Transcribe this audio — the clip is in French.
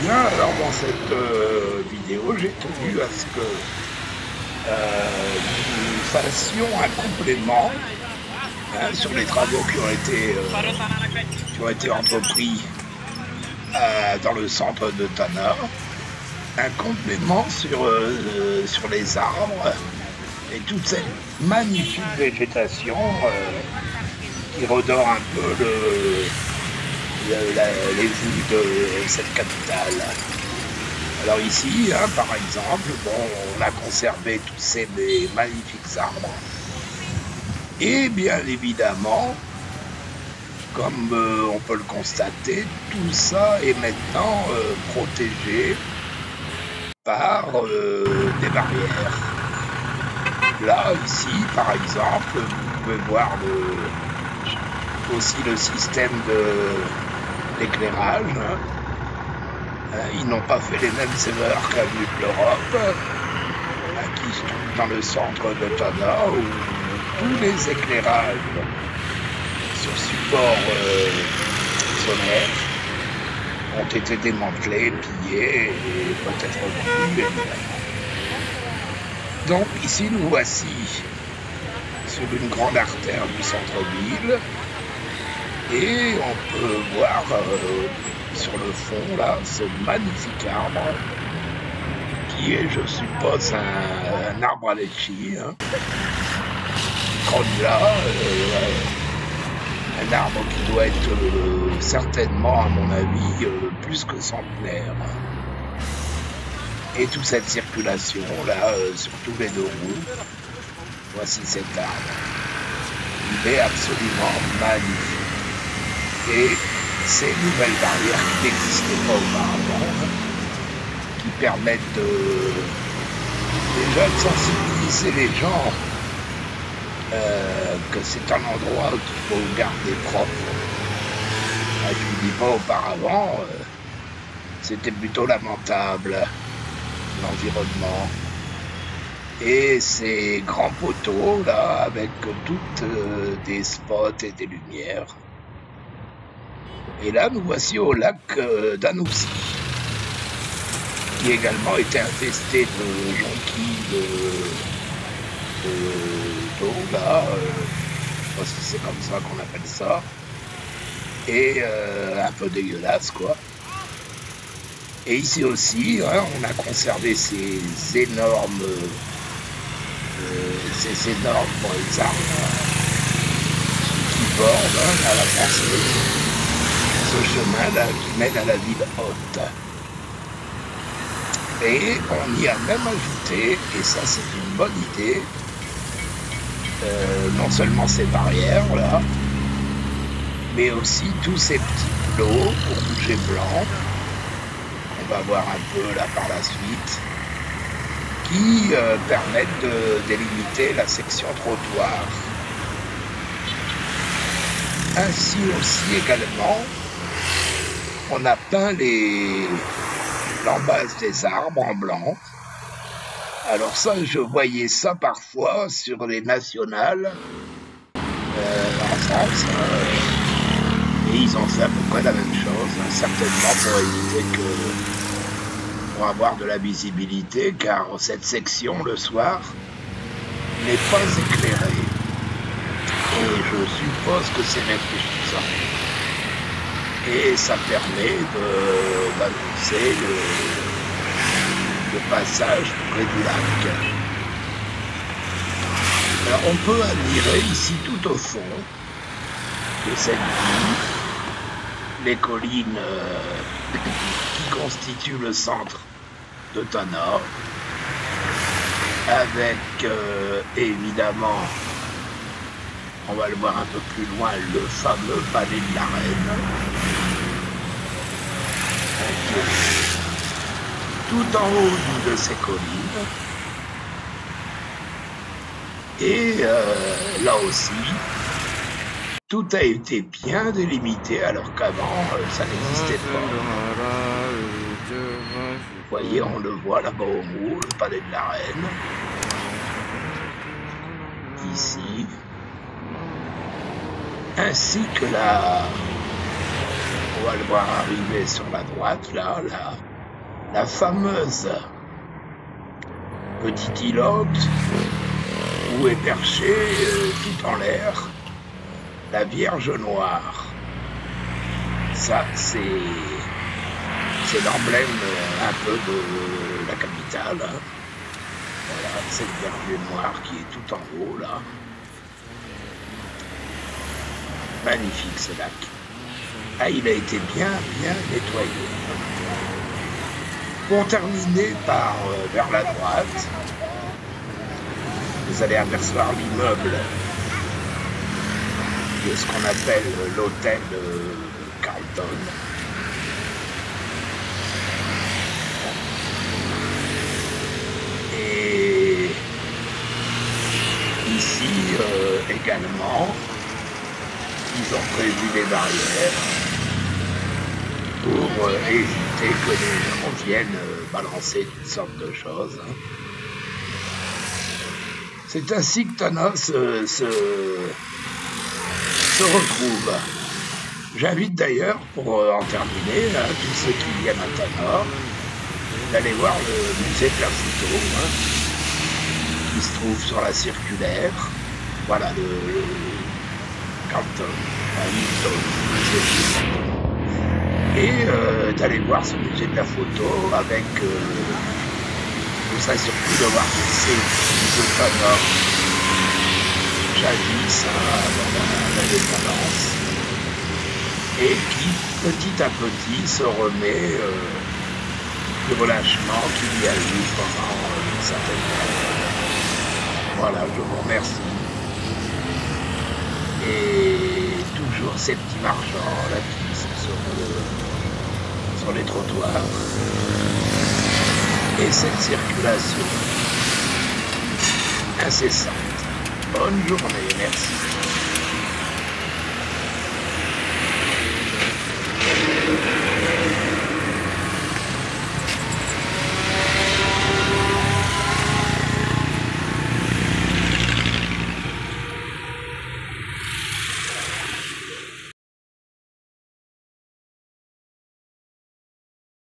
bien, alors dans cette vidéo, j'ai tenu à ce que nous fassions un complément sur les travaux qui ont été entrepris dans le centre de Tana, un complément sur les arbres et toute cette magnifique végétation qui redore un peu les vues de cette capitale. Alors ici, par exemple, bon, on a conservé tous ces magnifiques arbres. Et bien évidemment, comme on peut le constater, tout ça est maintenant protégé par des barrières. Là, ici, par exemple, vous pouvez voir aussi le système d'éclairage. Ils n'ont pas fait les mêmes erreurs qu'avenue de l'Europe, qui se trouve dans le centre de Tana, où tous les éclairages sur support solaire ont été démantelés, pillés et peut-être vendus, évidemment. Donc ici, nous voici sur une grande artère du centre-ville et on peut voir sur le fond, là, ce magnifique arbre qui est, je suppose, un arbre à litchi, qui trône là, un arbre qui doit être certainement, à mon avis, plus que centenaire. Et toute cette circulation là, sur tous les deux roues, voici cet arbre. Il est absolument magnifique. Et ces nouvelles barrières qui n'existaient pas auparavant, qui permettent déjà de sensibiliser les gens que c'est un endroit qu'il faut garder propre. Je ne dis pas auparavant, c'était plutôt lamentable, l'environnement. Et ces grands poteaux là, avec toutes des spots et des lumières. Et là, nous voici au lac d'Anoussi, qui également était infesté de jonquilles d'eau, là, je sais pas si c'est comme ça qu'on appelle ça, et un peu dégueulasse, quoi. Et ici aussi, on a conservé ces énormes arbres qui bordent à la percée ce chemin-là qui mène à la ville haute. Et on y a même ajouté, et ça c'est une bonne idée, non seulement ces barrières-là, mais aussi tous ces petits plots rouges et blancs, on va voir un peu là par la suite, qui permettent de délimiter la section trottoir. Ainsi aussi également, on a peint l'embase des arbres en blanc. Alors ça, je voyais ça parfois sur les nationales en France. Et ils ont fait à peu près la même chose, certainement pour éviter pour avoir de la visibilité, car cette section, le soir, n'est pas éclairée. Et je suppose que c'est réfléchissant. Et ça permet d'annoncer le passage près du lac. Alors on peut admirer ici tout au fond de cette ville les collines qui constituent le centre de Tana, avec évidemment, on va le voir un peu plus loin, le fameux palais de la Reine, tout en haut d'une de ces collines. Et là aussi, tout a été bien délimité alors qu'avant, ça n'existait pas. Vous voyez, on le voit là-bas au bout, le palais de la Reine. Ici. Ainsi que on va le voir arriver sur la droite, là, la fameuse petite îlotte où est perchée tout en l'air la Vierge Noire. Ça, c'est l'emblème un peu de la capitale. Hein. Voilà, cette Vierge Noire qui est tout en haut, là. Magnifique, ce lac. Ah, il a été bien nettoyé. Pour terminer par vers la droite, vous allez apercevoir l'immeuble de ce qu'on appelle l'hôtel Carlton. Et ici également, ils ont prévu des barrières pour éviter que les gens viennent balancer toutes sortes de choses. C'est ainsi que Thanos se retrouve. J'invite d'ailleurs, pour en terminer, tous ceux qui viennent à Thanor, d'aller voir le musée de la photo, qui se trouve sur la circulaire. Voilà, le Carlton, et d'aller voir ce musée de la photo avec tout ça, surtout de voir tous ces musées de Thanor jadis avant l'indépendance, et qui petit à petit se remet du relâchement qu'il y a eu pendant une certaine période. Voilà, je vous remercie. Et toujours ces petits marchands là qui sont sur les trottoirs. Et cette circulation incessante. Bonne journée, merci.